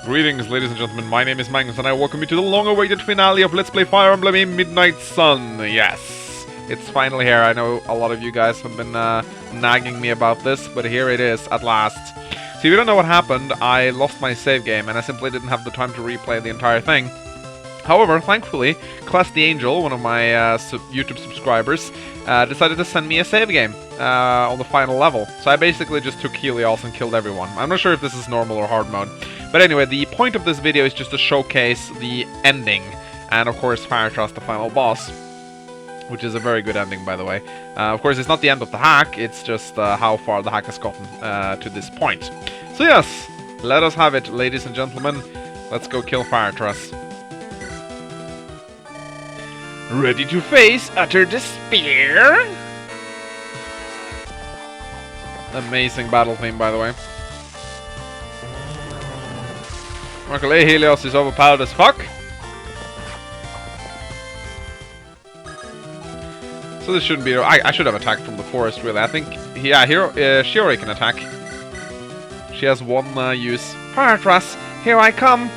Greetings, ladies and gentlemen, my name is Magnus, and I welcome you to the long-awaited finale of Let's Play Fire Emblem Midnight Sun. Yes, it's finally here. I know a lot of you guys have been nagging me about this, but here it is, at last. So if you don't know what happened, I lost my save game, and I simply didn't have the time to replay the entire thing. However, thankfully, Class the Angel, one of my YouTube subscribers, decided to send me a save game on the final level. So I basically just took Helios and killed everyone. I'm not sure if this is normal or hard mode. But anyway, the point of this video is just to showcase the ending. And of course, Fire Trust, the final boss. Which is a very good ending, by the way. Of course, it's not the end of the hack, it's just how far the hack has gotten to this point. So yes, let us have it, ladies and gentlemen. Let's go kill Fire Trust. Ready to face utter despair? Amazing battle theme, by the way. Luckily, Helios is overpowered as fuck. So this shouldn't be... I should have attacked from the forest, really. I think... Yeah, Shiori can attack. She has one use. Fire Trust, here I come.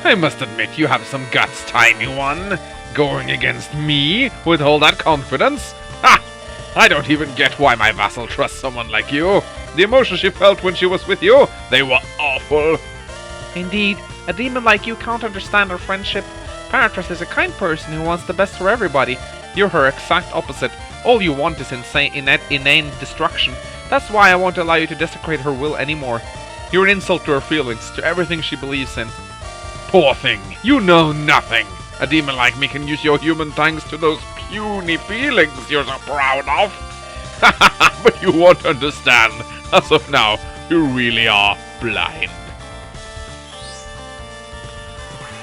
I must admit, you have some guts, tiny one. Going against me with all that confidence? Ha! I don't even get why my vassal trusts someone like you. The emotions she felt when she was with you, they were awful. Indeed, a demon like you can't understand our friendship. Paratrus is a kind person who wants the best for everybody. You're her exact opposite. All you want is inane destruction. That's why I won't allow you to desecrate her will anymore. You're an insult to her feelings, to everything she believes in. Poor thing, you know nothing. A demon like me can use your human thanks to those puny feelings you're so proud of. But you won't understand. As of now, you really are blind.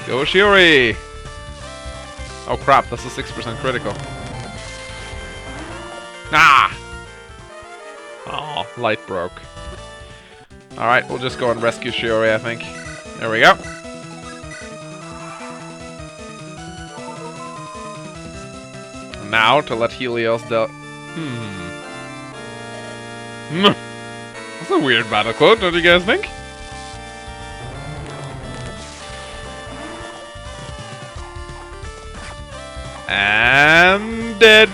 Go Shiori! Oh crap, that's a 6% critical. Ah! Oh, light broke. Alright, we'll just go and rescue Shiori, I think. There we go. Now, to let Helios That's a weird battle quote, don't you guys think? And dead.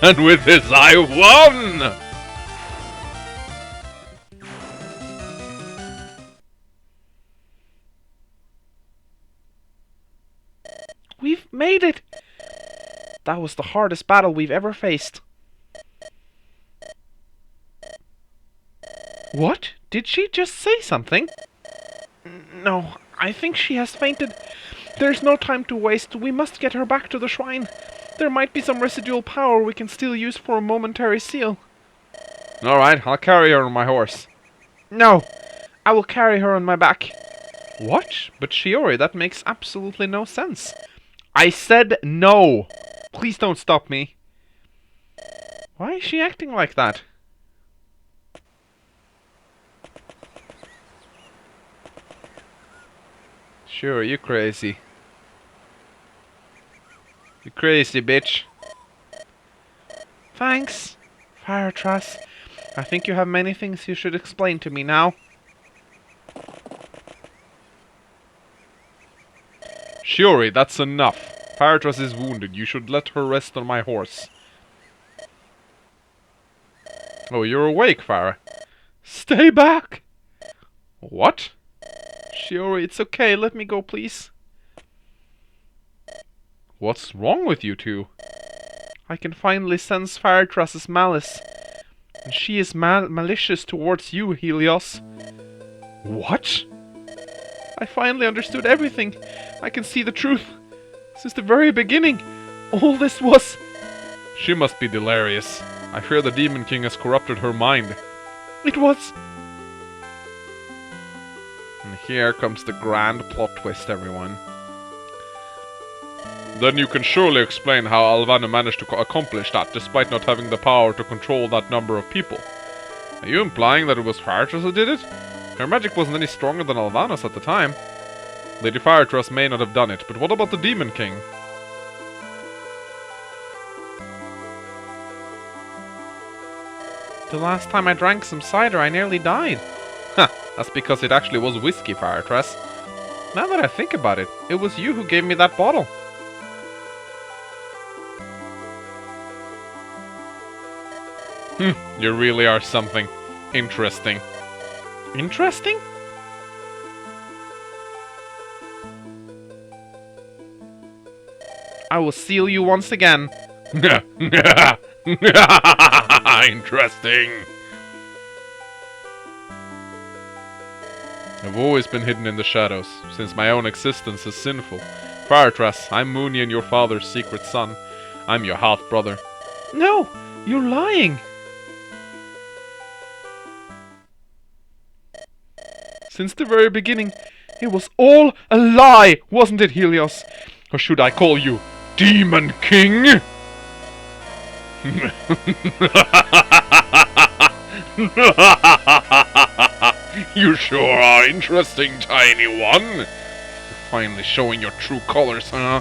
And with this, I won! We've made it! That was the hardest battle we've ever faced. What? Did she just say something? No, I think she has fainted. There's no time to waste. We must get her back to the shrine. There might be some residual power we can still use for a momentary seal. Alright, I'll carry her on my horse. No, I will carry her on my back. What? But Shiori, that makes absolutely no sense. I said no! Please don't stop me. Why is she acting like that? Sure, you crazy. You crazy, bitch. Thanks, Fire Trust. I think you have many things you should explain to me now. Shiori, that's enough. Fire Trust is wounded. You should let her rest on my horse. Oh, you're awake, Farah. Stay back! What? Shiori, it's okay. Let me go, please. What's wrong with you two? I can finally sense Fire Trust's malice. And she is malicious towards you, Helios. What? I finally understood everything. I can see the truth. Since the very beginning, all this was... She must be delirious. I fear the Demon King has corrupted her mind. It was... And here comes the grand plot twist, everyone. Then you can surely explain how Alvana managed to accomplish that, despite not having the power to control that number of people. Are you implying that it was Fire Trust who did it? Her magic wasn't any stronger than Alvana's at the time. Lady Fire Trust may not have done it, but what about the Demon King? The last time I drank some cider, I nearly died. Huh, that's because it actually was whiskey, Firetress. Now that I think about it, it was you who gave me that bottle. You really are something interesting. Interesting? I will seal you once again. Interesting. I've always been hidden in the shadows, since my own existence is sinful. Firetress, I'm Mooney and your father's secret son. I'm your half-brother. No! You're lying! Since the very beginning, it was all a lie, wasn't it, Helios? Or should I call you Demon King? You sure are interesting, tiny one. You're finally showing your true colors, huh?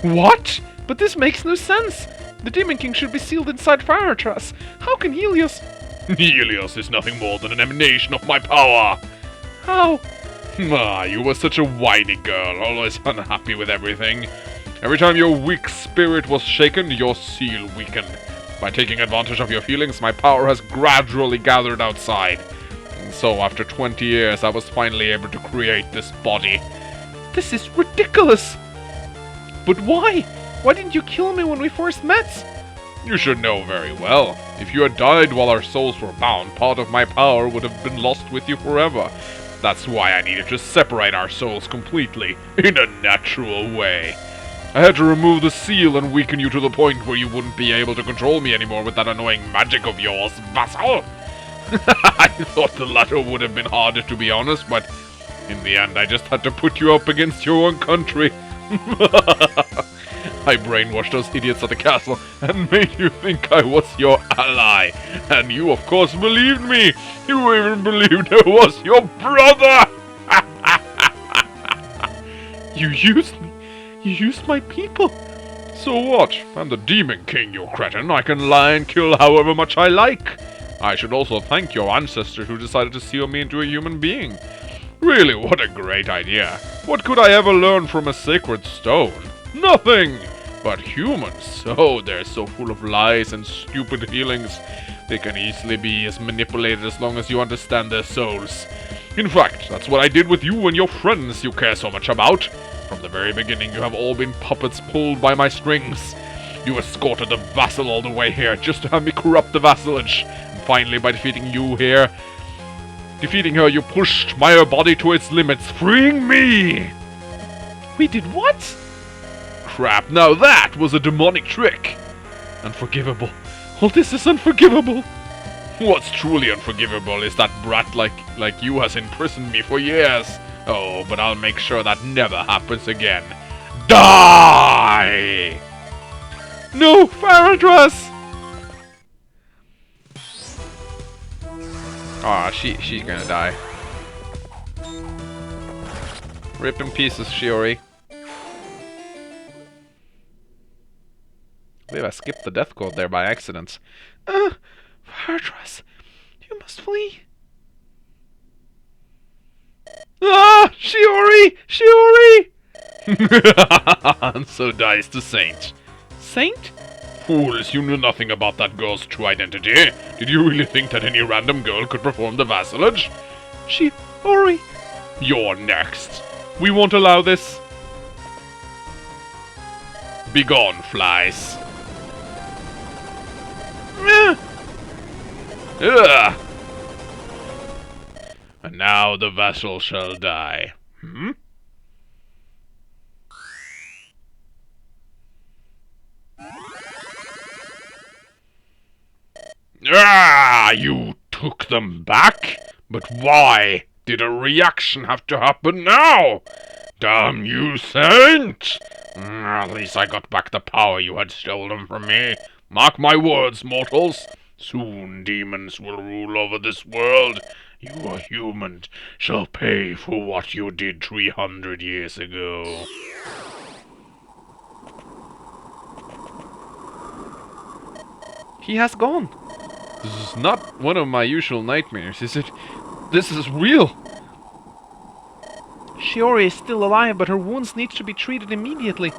What? But this makes no sense. The Demon King should be sealed inside Firetress. How can Helios... Helios is nothing more than an emanation of my power. How? Ah, you were such a whiny girl, always unhappy with everything. Every time your weak spirit was shaken, your seal weakened. By taking advantage of your feelings, my power has gradually gathered outside. And so, after 20 years, I was finally able to create this body. This is ridiculous! But why? Why didn't you kill me when we first met? You should know very well. If you had died while our souls were bound, part of my power would have been lost with you forever. That's why I needed to separate our souls completely, in a natural way. I had to remove the seal and weaken you to the point where you wouldn't be able to control me anymore with that annoying magic of yours, vassal! I thought the latter would have been harder, to be honest, but in the end I just had to put you up against your own country. I brainwashed those idiots at the castle and made you think I was your ally. And you, of course, believed me. You even believed I was your brother. You used me. You used my people. So what? I'm the Demon King, you cretin. I can lie and kill however much I like. I should also thank your ancestors who decided to seal me into a human being. Really, what a great idea. What could I ever learn from a sacred stone? Nothing! But humans, oh, they're so full of lies and stupid feelings. They can easily be as manipulated as long as you understand their souls. In fact, that's what I did with you and your friends you care so much about. From the very beginning, you have all been puppets pulled by my strings. You escorted the vassal all the way here just to have me corrupt the vassalage. And finally, by defeating her, you pushed my body to its limits, freeing me! We did what? Crap, now that was a demonic trick! Unforgivable. All this is unforgivable! What's truly unforgivable is that brat like you has imprisoned me for years. Oh, but I'll make sure that never happens again. Die! No, Firetress! Ah, she's gonna die. Rip in pieces, Shiori. I believe I skipped the death code there by accident. Firetress, you must flee. Ah! Shiori! Shiori! And so dies the saint. Saint? Fools, you knew nothing about that girl's true identity. Did you really think that any random girl could perform the vassalage? Shiori! You're next. We won't allow this. Begone, flies. Ugh. And now the vassal shall die. Ah, you took them back? But why did a reaction have to happen now? Damn you, Saint! At least I got back the power you had stolen from me. Mark my words, mortals. Soon demons will rule over this world. You, a human, shall pay for what you did 300 years ago. He has gone. This is not one of my usual nightmares, is it? This is real! Shiori is still alive, but her wounds need to be treated immediately.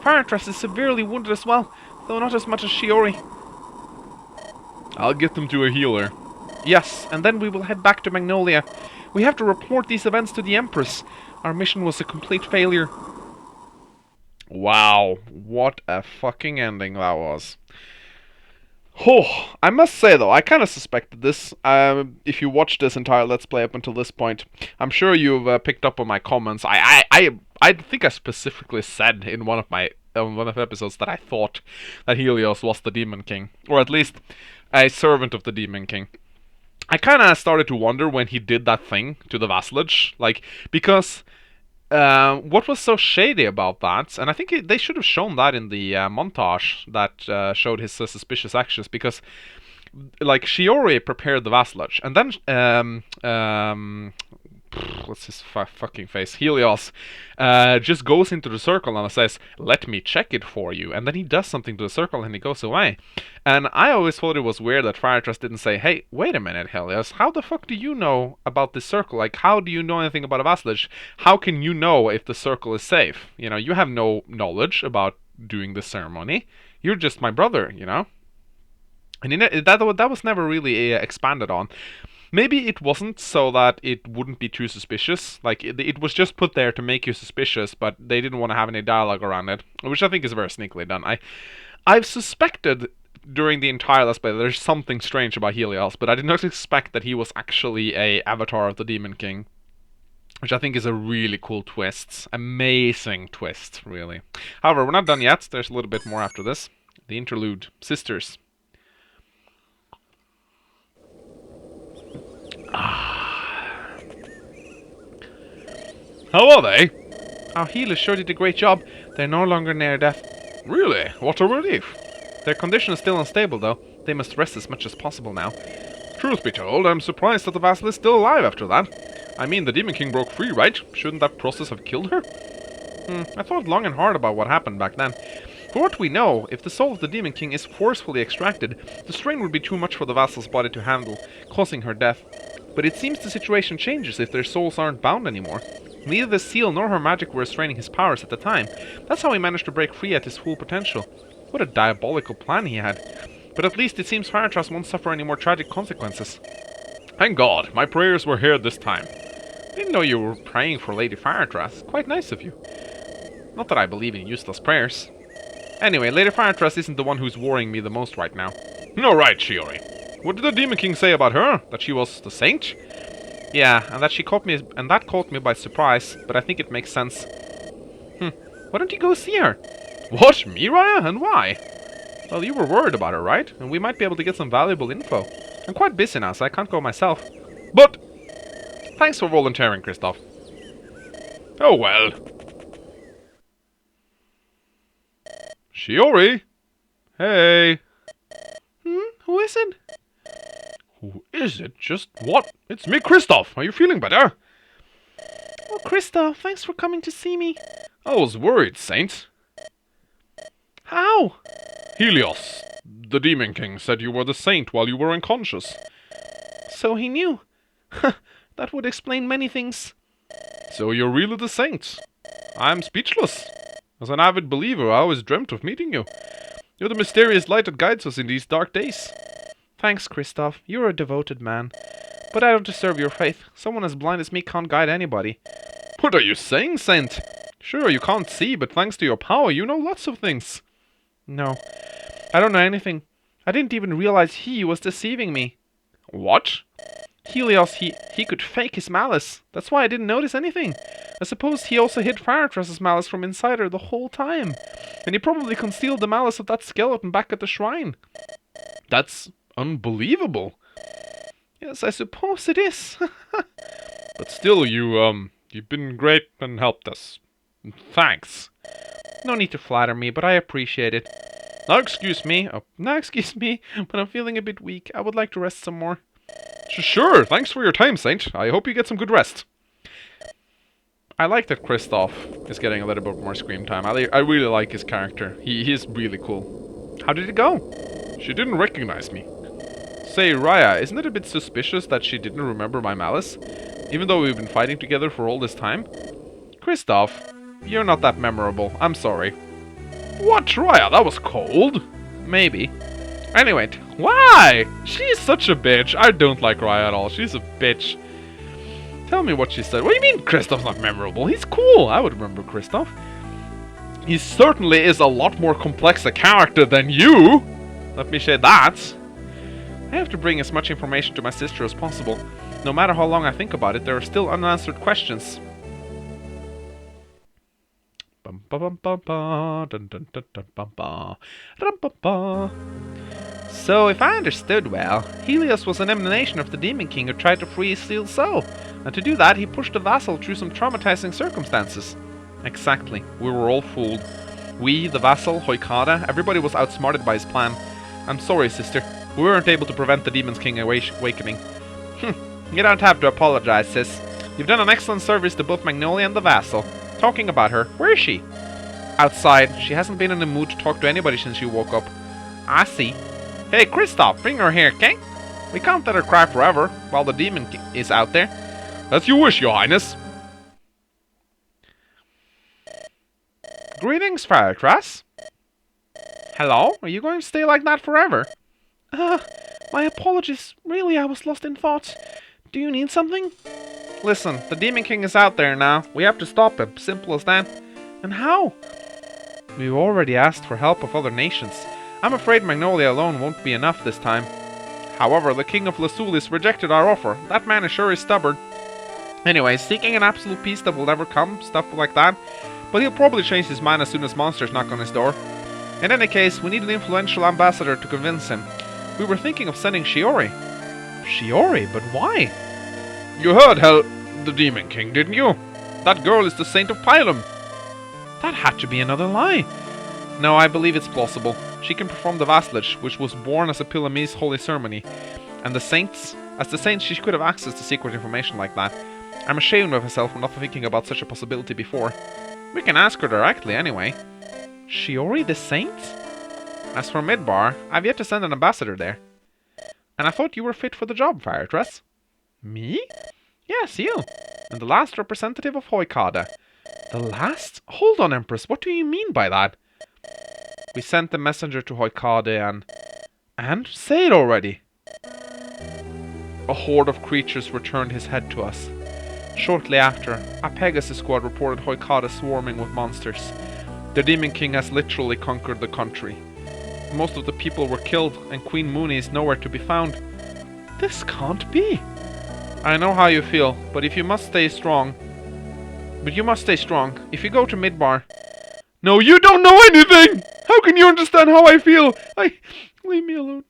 Firetress is severely wounded as well, though not as much as Shiori. I'll get them to a healer. Yes, and then we will head back to Magnolia. We have to report these events to the Empress. Our mission was a complete failure. Wow, what a fucking ending that was. Oh, I must say though, I kind of suspected this. If you watched this entire Let's Play up until this point, I'm sure you've picked up on my comments. I think I specifically said in one of the episodes that I thought that Helios was the Demon King, or at least a servant of the Demon King. I kind of started to wonder when he did that thing to the vassalage, like, because what was so shady about that, and I think they should have shown that in the montage that showed his suspicious actions, because, like, Shiori prepared the vassalage, and then, what's his fucking face? Helios just goes into the circle and says, "Let me check it for you," and then he does something to the circle and he goes away. And I always thought it was weird that Firetrust didn't say, "Hey, wait a minute, Helios, how the fuck do you know about this circle? Like, how do you know anything about a vassalage? How can you know if the circle is safe? You know, you have no knowledge about doing the ceremony. You're just my brother, you know?" And that was never really expanded on. Maybe it wasn't so that it wouldn't be too suspicious. Like, it was just put there to make you suspicious, but they didn't want to have any dialogue around it, which I think is very sneakily done. I've suspected during the entire Let's Play that there's something strange about Helios, but I did not expect that he was actually a avatar of the Demon King, which I think is a really cool twist. Amazing twist, really. However, we're not done yet. There's a little bit more after this. The interlude. Sisters. How are they? Our healers sure did a great job. They're no longer near death. Really? What a relief. Their condition is still unstable, though. They must rest as much as possible now. Truth be told, I'm surprised that the vassal is still alive after that. I mean, the Demon King broke free, right? Shouldn't that process have killed her? I thought long and hard about what happened back then. For what we know, if the soul of the Demon King is forcefully extracted, the strain would be too much for the vassal's body to handle, causing her death. But it seems the situation changes if their souls aren't bound anymore. Neither the seal nor her magic were restraining his powers at the time. That's how he managed to break free at his full potential. What a diabolical plan he had. But at least it seems Firetrust won't suffer any more tragic consequences. Thank God, my prayers were heard this time. Didn't know you were praying for Lady Firetrust. Quite nice of you. Not that I believe in useless prayers. Anyway, Lady Firetrust isn't the one who's worrying me the most right now. No, right, Shiori. What did the Demon King say about her? That she was the saint? Yeah, and that caught me by surprise, but I think it makes sense. Why don't you go see her? What? Me, Raya? And why? Well, you were worried about her, right? And we might be able to get some valuable info. I'm quite busy now, so I can't go myself. But... Thanks for volunteering, Kristoff. Oh well. Shiori? Hey. Who is it? Who is it? Just what? It's me, Kristoff. Are you feeling better? Oh, Kristoff, thanks for coming to see me. I was worried, Saint. How? Helios, the Demon King, said you were the saint while you were unconscious. So he knew. That would explain many things. So you're really the saint. I'm speechless. As an avid believer, I always dreamt of meeting you. You're the mysterious light that guides us in these dark days. Thanks, Kristoff. You're a devoted man. But I don't deserve your faith. Someone as blind as me can't guide anybody. What are you saying, Saint? Sure, you can't see, but thanks to your power, you know lots of things. No, I don't know anything. I didn't even realize he was deceiving me. What? Helios, he could fake his malice. That's why I didn't notice anything. I suppose he also hid Firetrust's malice from inside her the whole time. And he probably concealed the malice of that skeleton back at the shrine. That's unbelievable. Yes, I suppose it is. But still, you've been great and helped us. Thanks. No need to flatter me, but I appreciate it. Now excuse me, but I'm feeling a bit weak. I would like to rest some more. Sure, thanks for your time, Saint. I hope you get some good rest. I like that Kristoff is getting a little bit more screen time. I really like his character. He's really cool. How did it go? She didn't recognize me. Say, Raya, isn't it a bit suspicious that she didn't remember my malice? Even though we've been fighting together for all this time? Kristoff, you're not that memorable. I'm sorry. What, Raya? That was cold. Maybe. Anyway, why? She's such a bitch. I don't like Raya at all. She's a bitch. Tell me what she said. What do you mean Kristoff's not memorable? He's cool. I would remember Kristoff. He certainly is a lot more complex a character than you. Let me say that. I have to bring as much information to my sister as possible. No matter how long I think about it, there are still unanswered questions. So, if I understood well, Helios was an emanation of the Demon King who tried to free his sealed soul. And to do that, he pushed the vassal through some traumatizing circumstances. Exactly. We were all fooled. We, the vassal, Hoikada, everybody was outsmarted by his plan. I'm sorry, sister. We weren't able to prevent the Demon King awakening. You don't have to apologize, sis. You've done an excellent service to both Magnolia and the vassal. Talking about her, where is she? Outside. She hasn't been in the mood to talk to anybody since you woke up. I see. Hey, Kristoff, bring her here, King. We can't let her cry forever while the Demon King is out there. As you wish, your highness. Greetings, Firecrass. Hello? Are you going to stay like that forever? My apologies. Really, I was lost in thought. Do you need something? Listen, the Demon King is out there now. We have to stop him. Simple as that. And how? We've already asked for help of other nations. I'm afraid Magnolia alone won't be enough this time. However, the King of Lasulis rejected our offer. That man is sure is stubborn. Anyway, seeking an absolute peace that will never come, stuff like that. But he'll probably change his mind as soon as monsters knock on his door. In any case, we need an influential ambassador to convince him. We were thinking of sending Shiori. Shiori? But why? You heard the Demon King, didn't you? That girl is the Saint of Pilum. That had to be another lie. No, I believe it's plausible. She can perform the vassalage, which was born as a Pilamese holy ceremony. And the saints? As the saints, she could have access to secret information like that. I'm ashamed of myself for not thinking about such a possibility before. We can ask her directly, anyway. Shiori the Saint? As for Midbar, I've yet to send an ambassador there. And I thought you were fit for the job, Firetress. Me? Yes, you. And the last representative of Hoikada. The last? Hold on, Empress, what do you mean by that? We sent the messenger to Hoikade and... And? Say it already! A horde of creatures returned his head to us. Shortly after, a Pegasus squad reported Hoikada swarming with monsters. The Demon King has literally conquered the country. Most of the people were killed, and Queen Mooney is nowhere to be found. This can't be! I know how you feel, but you must stay strong. If you go to Midbar... No, you don't know anything! How can you understand how I feel? Leave me alone.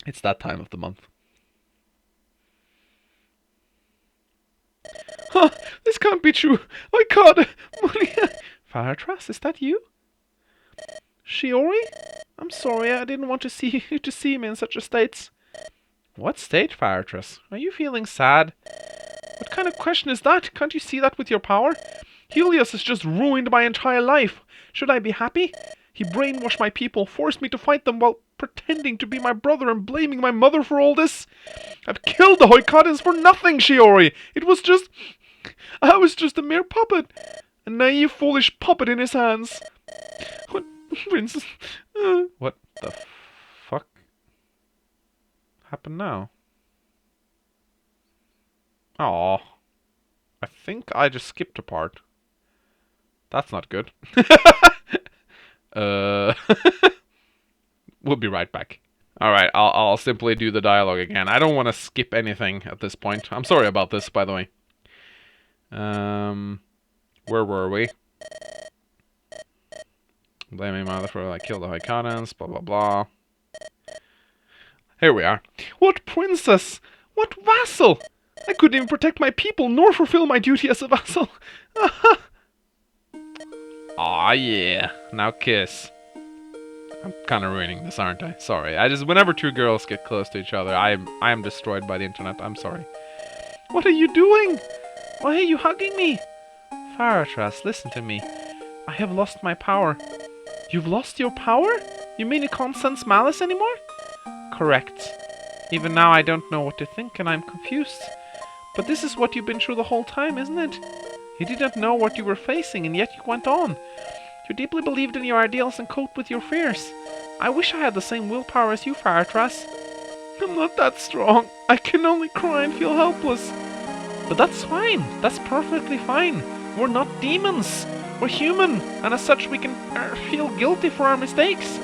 It's that time of the month. Huh, this can't be true. I can't. Firetrass, is that you? Shiori? I'm sorry, I didn't want to see you to see me in such a state. What state, Firetrass? Are you feeling sad? What kind of question is that? Can't you see that with your power? Helios has just ruined my entire life. Should I be happy? He brainwashed my people, forced me to fight them while pretending to be my brother and blaming my mother for all this. I've killed the Hoikadans for nothing, Shiori. I was just a mere puppet. A naive, foolish puppet in his hands. What, Princess? What the fuck happened now? Aw. I think I just skipped a part. That's not good. We'll be right back. Alright, I'll simply do the dialogue again. I don't want to skip anything at this point. I'm sorry about this, by the way. Where were we? Blaming mother for I killed the Hoikadans, blah blah blah. Here we are. What princess? What vassal? I couldn't even protect my people nor fulfill my duty as a vassal. Aw, yeah. Now kiss. I'm kind of ruining this, aren't I? Sorry. Whenever two girls get close to each other, I am destroyed by the internet. I'm sorry. What are you doing? Why are you hugging me? Faratras, listen to me. I have lost my power. You've lost your power? You mean you can't sense malice anymore? Correct. Even now I don't know what to think and I'm confused. But this is what you've been through the whole time, isn't it? You didn't know what you were facing and yet you went on. You deeply believed in your ideals and coped with your fears. I wish I had the same willpower as you, Faratras. I'm not that strong. I can only cry and feel helpless. But that's fine. That's perfectly fine. We're not demons. We're human, and as such we can feel guilty for our mistakes.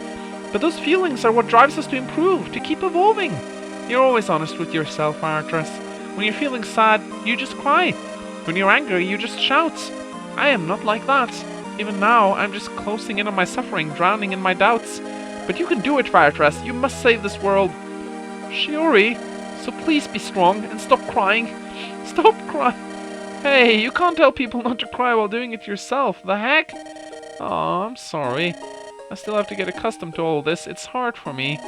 But those feelings are what drives us to improve, to keep evolving. You're always honest with yourself, Faratras. When you're feeling sad, you just cry. When you're angry, you just shout. I am not like that. Even now, I'm just closing in on my suffering, drowning in my doubts. But you can do it, Faratras. You must save this world. Shiori, so please be strong and stop crying. Stop crying. Hey, you can't tell people not to cry while doing it yourself. The heck? Oh, I'm sorry. I still have to get accustomed to all this. It's hard for me.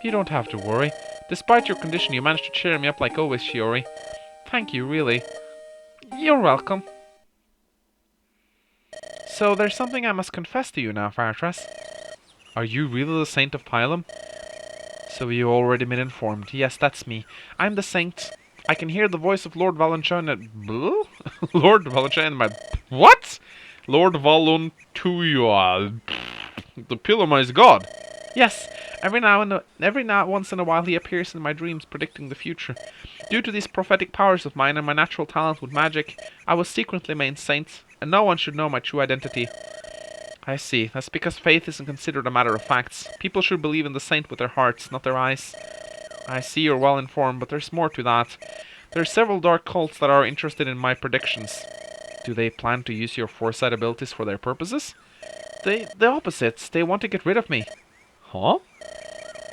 You don't have to worry. Despite your condition, you managed to cheer me up like always, Shiori. Thank you, really. You're welcome. So, there's something I must confess to you now, Faratras. Are you really the Saint of Pilum? So you already been informed. Yes, that's me. I'm the Saint. I can hear the voice of Lord Valentine Lord Valentine in my... What? Lord Valentine. The Pilumized god. Yes, every now once in a while he appears in my dreams predicting the future. Due to these prophetic powers of mine and my natural talent with magic, I was secretly made saint, and no one should know my true identity. I see. That's because faith isn't considered a matter of facts. People should believe in the saint with their hearts, not their eyes. I see you're well informed, but there's more to that. There are several dark cults that are interested in my predictions. Do they plan to use your foresight abilities for their purposes? The opposites. They want to get rid of me. Huh?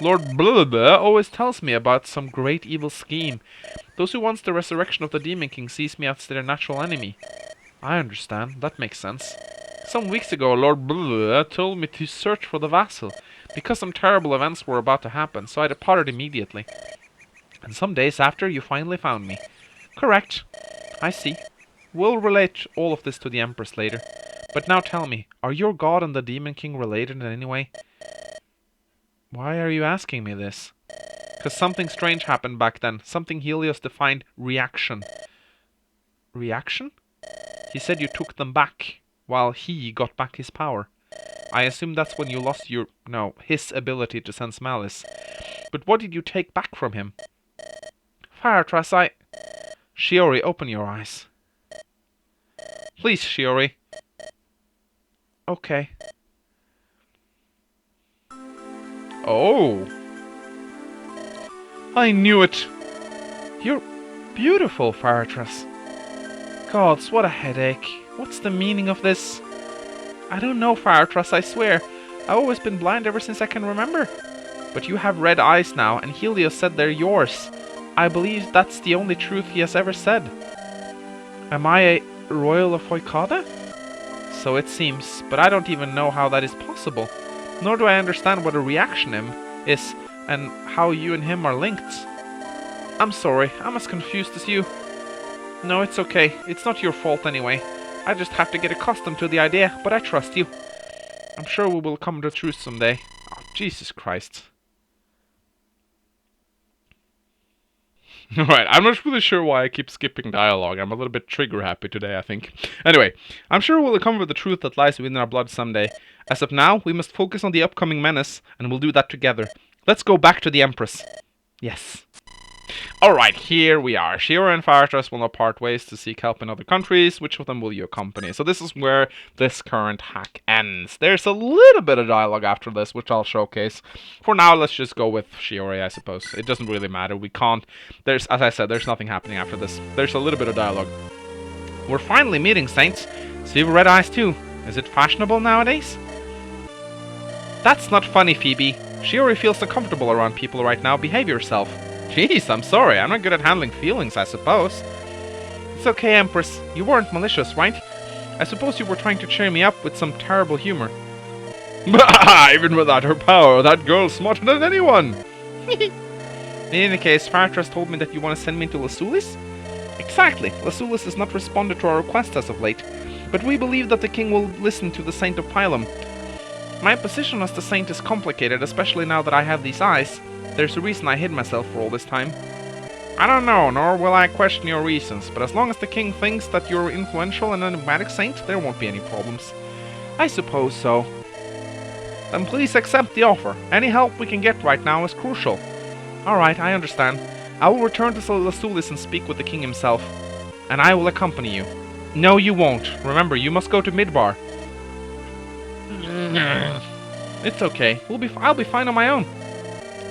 Lord Blah always tells me about some great evil scheme. Those who want the resurrection of the Demon King sees me as their natural enemy. I understand. That makes sense. Some weeks ago, Lord Blah told me to search for the vassal, because some terrible events were about to happen, so I departed immediately. And some days after, you finally found me. Correct. I see. We'll relate all of this to the Empress later. But now tell me, are your god and the Demon King related in any way? Why are you asking me this? Because something strange happened back then. Something Helios defined reaction. Reaction? He said you took them back, while he got back his power. I assume that's when you lost his ability to sense malice. But what did you take back from him? Faratras, Shiori, open your eyes. Please, Shiori. Okay. Oh. I knew it. You're beautiful, Faratras. Gods, what a headache. What's the meaning of this? I don't know, Faratras, I swear. I've always been blind ever since I can remember. But you have red eyes now, and Helios said they're yours. I believe that's the only truth he has ever said. Am I a royal of Hoikada? So it seems, but I don't even know how that is possible. Nor do I understand what a reaction is, and how you and him are linked. I'm sorry, I'm as confused as you. No, it's okay. It's not your fault anyway. I just have to get accustomed to the idea, but I trust you. I'm sure we will come to truth someday. Oh, Jesus Christ. Alright, I'm not really sure why I keep skipping dialogue. I'm a little bit trigger happy today, I think. Anyway, I'm sure we'll come with the truth that lies within our blood someday. As of now, we must focus on the upcoming menace, and we'll do that together. Let's go back to the Empress. Yes. Alright, here we are. Shiori and Faratras will now part ways to seek help in other countries. Which of them will you accompany? So this is where this current hack ends. There's a little bit of dialogue after this, which I'll showcase. For now, let's just go with Shiori, I suppose. It doesn't really matter. We can't... As I said, there's nothing happening after this. There's a little bit of dialogue. We're finally meeting, Saints. So you have red eyes too. Is it fashionable nowadays? That's not funny, Phoebe. Shiori feels uncomfortable around people right now. Behave yourself. Jeez, I'm sorry. I'm not good at handling feelings, I suppose. It's okay, Empress. You weren't malicious, right? I suppose you were trying to cheer me up with some terrible humor. Bah! Even without her power, that girl's smarter than anyone! In any case, Faratras told me that you want to send me to Lasulis? Exactly. Lasulis has not responded to our request as of late, but we believe that the king will listen to the Saint of Pilum. My position as the Saint is complicated, especially now that I have these eyes. There's a reason I hid myself for all this time. I don't know, nor will I question your reasons, but as long as the king thinks that you're influential and a nomadic saint, there won't be any problems. I suppose so. Then please accept the offer. Any help we can get right now is crucial. Alright, I understand. I will return to Lasulis and speak with the king himself. And I will accompany you. No, you won't. Remember, you must go to Midbar. It's okay. I'll be fine on my own.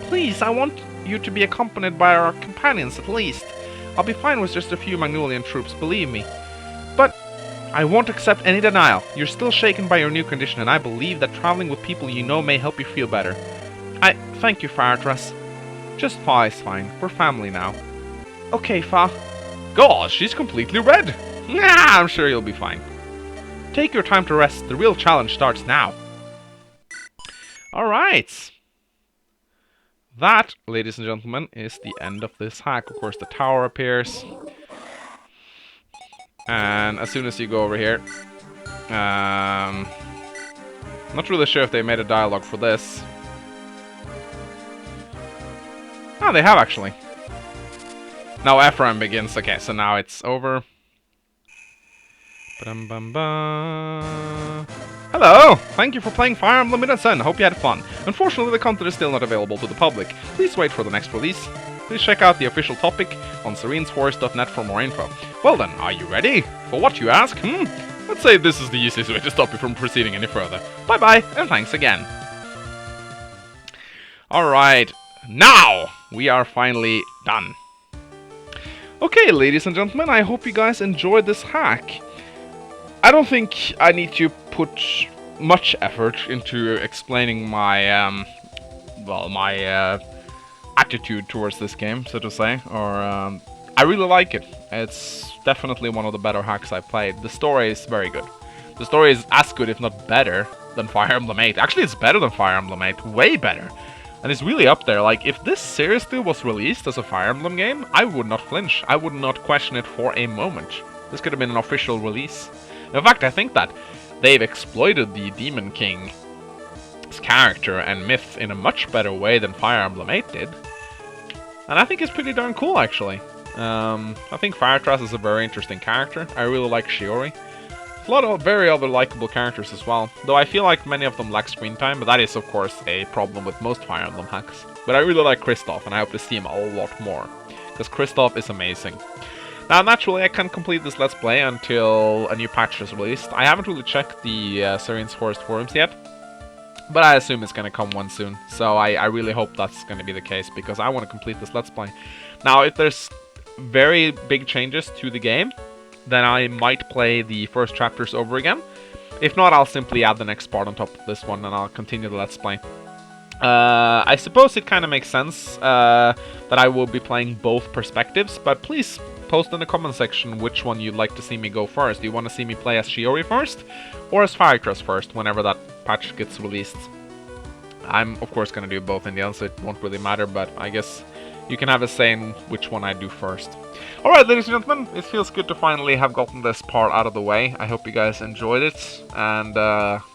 Please, I want you to be accompanied by our companions at least. I'll be fine with just a few Magnolian troops, believe me. But I won't accept any denial. You're still shaken by your new condition, and I believe that traveling with people you know may help you feel better. Thank you, Firetress. Just Fa is fine. We're family now. Okay, Fa. Gosh, she's completely red. Nah, I'm sure you'll be fine. Take your time to rest. The real challenge starts now. Alright. That, ladies and gentlemen, is the end of this hack. Of course, the tower appears. And as soon as you go over here... not really sure if they made a dialogue for this. Oh, they have actually. Now Ephraim begins. Okay, so now it's over. Hello! Thank you for playing Fire Emblem Midnight Sun. Hope you had fun. Unfortunately, the content is still not available to the public. Please wait for the next release. Please check out the official topic on serenesforest.net for more info. Well then, are you ready? For what you ask? Let's say this is the easiest way to stop you from proceeding any further. Bye bye, and thanks again. Alright, now we are finally done. Okay, ladies and gentlemen, I hope you guys enjoyed this hack. I don't think I need to put much effort into explaining my, my attitude towards this game, so to say, or, I really like it. It's definitely one of the better hacks I've played. The story is very good. The story is as good, if not better, than Fire Emblem 8. Actually, it's better than Fire Emblem 8, way better. And it's really up there. Like, if this seriously was released as a Fire Emblem game, I would not flinch. I would not question it for a moment. This could have been an official release. In fact, I think that they've exploited the Demon King's character and myth in a much better way than Fire Emblem 8 did. And I think it's pretty darn cool, actually. I think Firetress is a very interesting character. I really like Shiori. A lot of very other likable characters as well, though I feel like many of them lack screen time, but that is of course a problem with most Fire Emblem hacks. But I really like Kristoff, and I hope to see him a lot more, because Kristoff is amazing. Now naturally I can't complete this Let's Play until a new patch is released. I haven't really checked the Serene's Forest forums yet, but I assume it's gonna come one soon, so I really hope that's gonna be the case, because I want to complete this Let's Play. Now if there's very big changes to the game, then I might play the first chapters over again. If not, I'll simply add the next part on top of this one and I'll continue the Let's Play. I suppose it kind of makes sense that I will be playing both perspectives, but please post in the comment section which one you'd like to see me go first. Do you want to see me play as Shiori first, or as Firetress first, whenever that patch gets released? I'm of course going to do both in the end, so it won't really matter, but I guess you can have a say in which one I do first. Alright, ladies and gentlemen, it feels good to finally have gotten this part out of the way. I hope you guys enjoyed it, and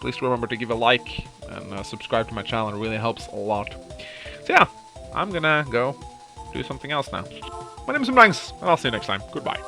please remember to give a like and subscribe to my channel. It really helps a lot. So yeah, I'm gonna go do something else now. My name is Emblem, and I'll see you next time. Goodbye.